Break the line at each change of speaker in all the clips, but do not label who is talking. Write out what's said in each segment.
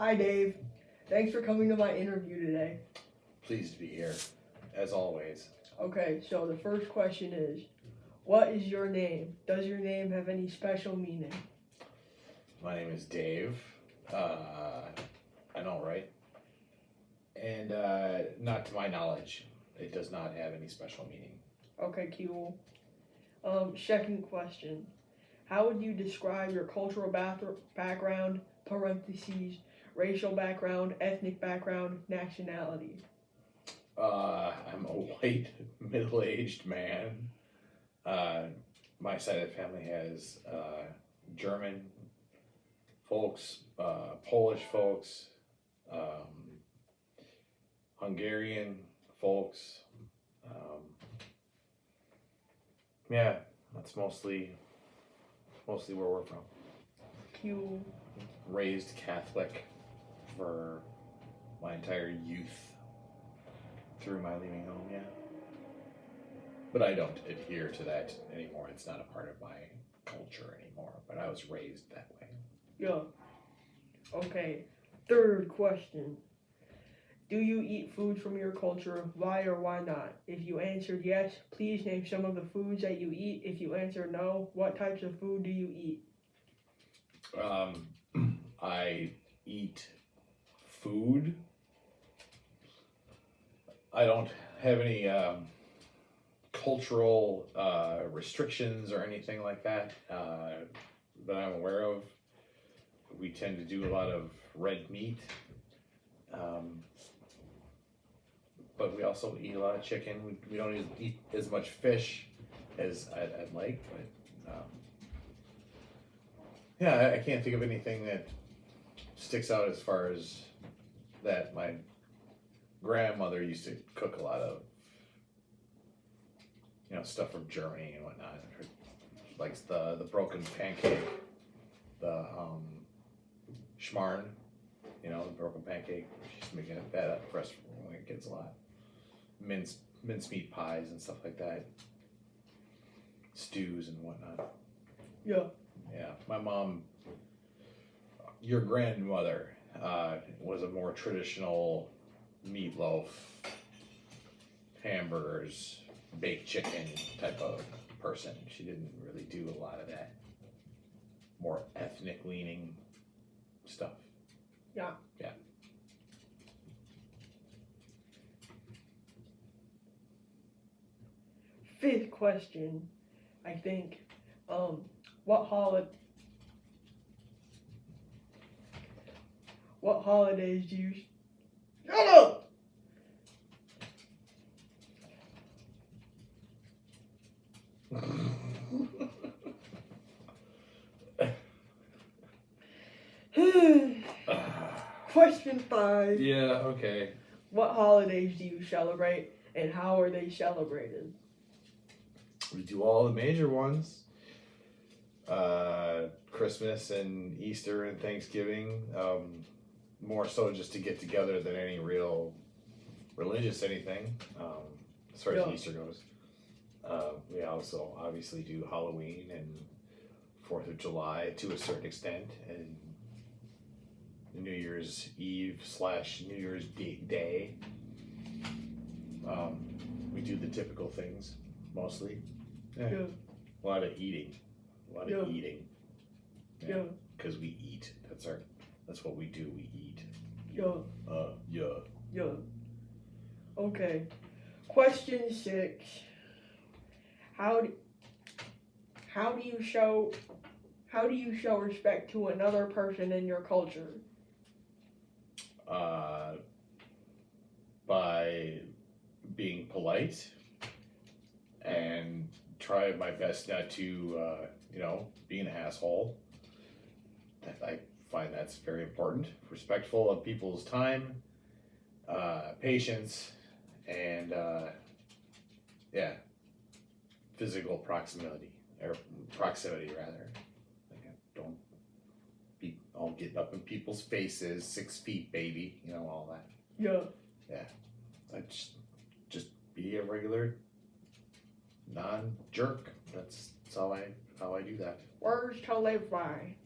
Hi, Dave. Thanks for coming to my interview today.
Pleased to be here, as always.
Okay, so the first question is, what is your name? Does your name have any special meaning?
My name is Dave. I know, right? And not to my knowledge, it does not have any special meaning.
Okay, cool. Second question. How would you describe your cultural background, parentheses, racial background, ethnic background, nationality?
I'm a white, middle-aged man. My side of the family has German folks, Polish folks, Hungarian folks. Yeah, that's mostly where we're from.
Cool.
Raised Catholic for my entire youth through my leaving home, yeah. But I don't adhere to that anymore. It's not a part of my culture anymore, but I was raised that way.
Yeah. Okay. Third question. Do you eat food from your culture? Why or why not? If you answered yes, please name some of the foods that you eat. If you answered no, what types of food do you eat?
I eat food. I don't have any cultural restrictions or anything like that that I'm aware of. We tend to do a lot of red meat, but we also eat a lot of chicken. We don't eat as much fish as I'd like, but yeah, I can't think of anything that sticks out as far as that. My grandmother used to cook a lot of, stuff from Germany and whatnot. She likes the broken pancake, the schmarrn, the broken pancake. She's making that up for us when we kids a lot. Mincemeat pies and stuff like that. Stews and whatnot.
Yeah.
Yeah, my mom, your grandmother, was a more traditional meatloaf, hamburgers, baked chicken type of person. She didn't really do a lot of that more ethnic leaning stuff.
Yeah.
Yeah.
Fifth question, I think. What holidays do you? Shut up! Question 5.
Yeah, okay.
What holidays do you celebrate and how are they celebrated?
We do all the major ones. Christmas and Easter and Thanksgiving. More so just to get together than any real religious anything, as far as Easter goes. We also obviously do Halloween and 4th of July to a certain extent, and New Year's Eve / New Year's Day. We do the typical things, mostly. Yeah. A lot of eating.
Yeah.
Because we eat. That's what we do. We eat.
Yeah.
Yeah.
Yeah. Okay. Question 6. How do you show respect to another person in your culture?
By being polite and try my best not to, be an asshole. I find that's very important. Respectful of people's time, patience, and physical proximity rather. Like, don't be all getting up in people's faces, 6 feet, baby. All that.
Yeah.
Yeah. I just be a regular non-jerk. That's how I do that.
Words to live by.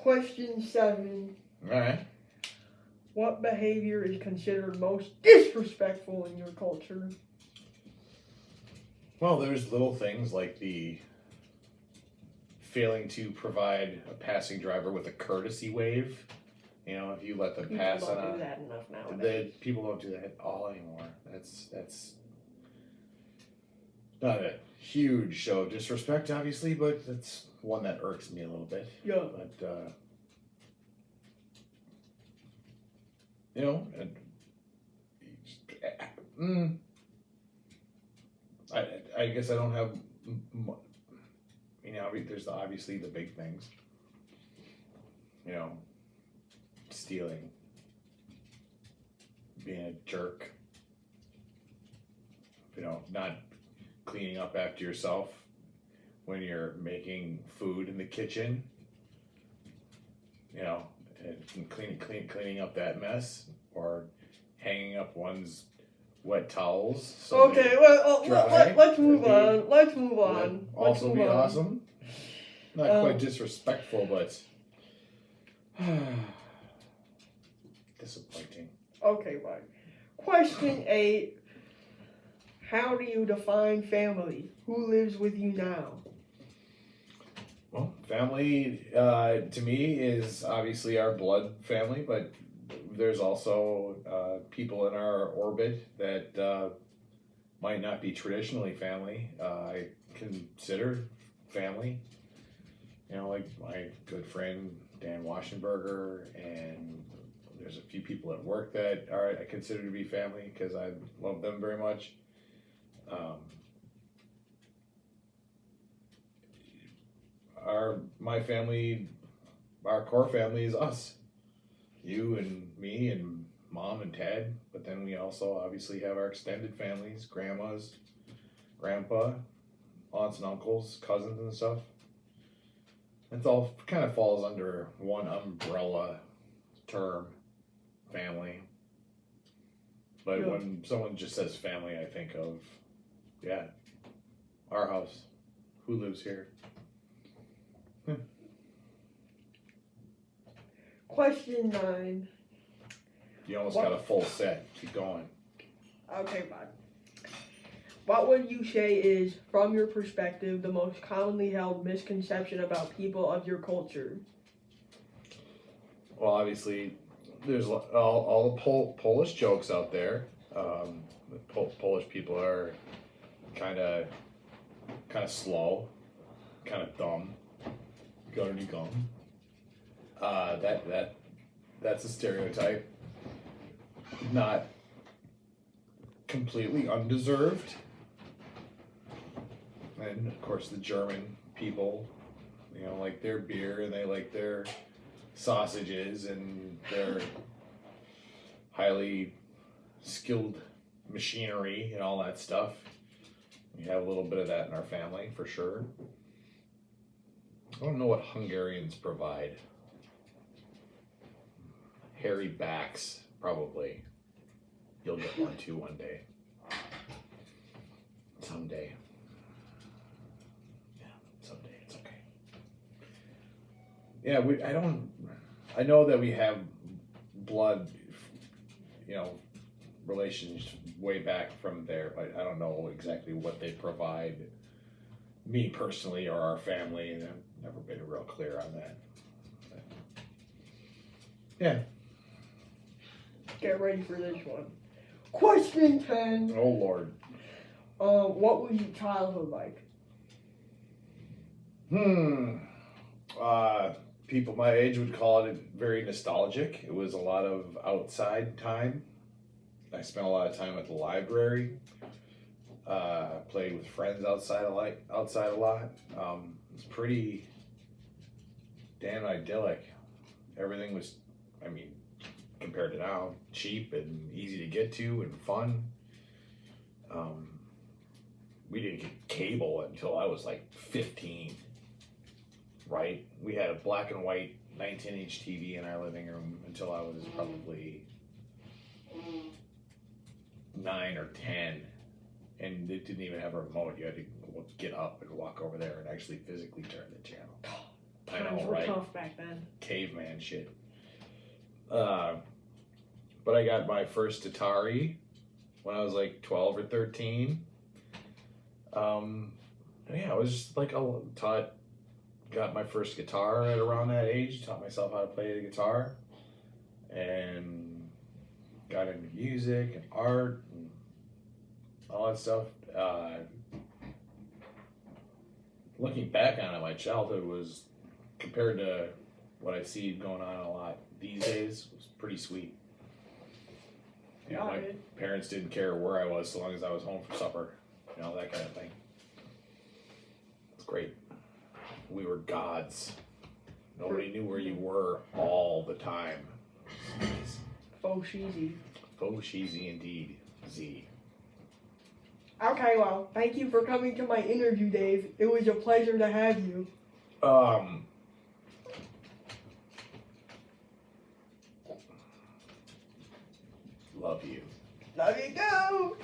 Question 7.
All right.
What behavior is considered most disrespectful in your culture?
Well, there's little things like the failing to provide a passing driver with a courtesy wave. You know, if you let them
People
pass
don't
on
do
a,
that enough nowadays.
people don't do that at all anymore. That's not a huge show of disrespect, obviously, but it's one that irks me a little bit.
Yeah.
But you know, I guess I don't have. You know, there's obviously the big things. You know, stealing, being a jerk. You know, not cleaning up after yourself when you're making food in the kitchen. You know, and cleaning up that mess, or hanging up one's wet towels. So
Okay, well,
dry.
let's move
That'd
on. Let's move
would
on.
that also be awesome. Not
Um,
quite disrespectful, but disappointing.
Okay, right. Question 8. How do you define family? Who lives with you now?
Well, family to me is obviously our blood family, but there's also people in our orbit that might not be traditionally family. I consider family. You know, like my good friend Dan Waschenberger, and there's a few people at work that I consider to be family because I love them very much. My family, our core family is us, you and me and mom and dad. But then we also obviously have our extended families, grandmas, grandpa, aunts and uncles, cousins and stuff. It all kind of falls under one umbrella term, family. But
Yeah.
when someone just says family, I think of, yeah, our house. Who lives here?
Question 9.
You almost
What?
got a full set. Keep going.
Okay, bye. What would you say is, from your perspective, the most commonly held misconception about people of your culture?
Well, obviously, there's all the Polish jokes out there. Polish people are kind of slow, kind of dumb. Got any gum? That's a stereotype. Not completely undeserved. And of course, the German people, you know, like their beer and they like their sausages and their highly skilled machinery and all that stuff. We have a little bit of that in our family for sure. I don't know what Hungarians provide. Hairy backs, probably. You'll get one too one day. Someday. Yeah, someday. It's okay. Yeah, I know that we have blood, you know, relations way back from there, but I don't know exactly what they provide me personally or our family, and I've never been real clear on that. But, yeah.
Get ready for this one. Question 10.
Oh Lord.
What was your childhood like?
People my age would call it very nostalgic. It was a lot of outside time. I spent a lot of time at the library. Played with friends outside a lot. It was pretty damn idyllic. Everything was, I mean, compared to now, cheap and easy to get to and fun. We didn't get cable until I was like 15, right? We had a black and white 19-inch TV in our living room until I was probably 9 or 10. And it didn't even have a remote. You had to get up and walk over there and actually physically turn the channel. I
Times
know,
were
right?
tough back then.
Caveman shit. But I got my first Atari when I was like 12 or 13. Yeah, I was just like got my first guitar at around that age, taught myself how to play the guitar, and got into music and art and all that stuff. Looking back on it, my childhood was, compared to what I see going on a lot these days, was pretty sweet. You know, my parents didn't care where I was so long as I was home for supper, you know, that kind of thing. It's great. We were gods. Nobody knew where you were all the time.
Faux cheesy.
Faux cheesy indeed. Z.
Okay, well, thank you for coming to my interview, Dave. It was a pleasure to have you.
Love you.
Love you too.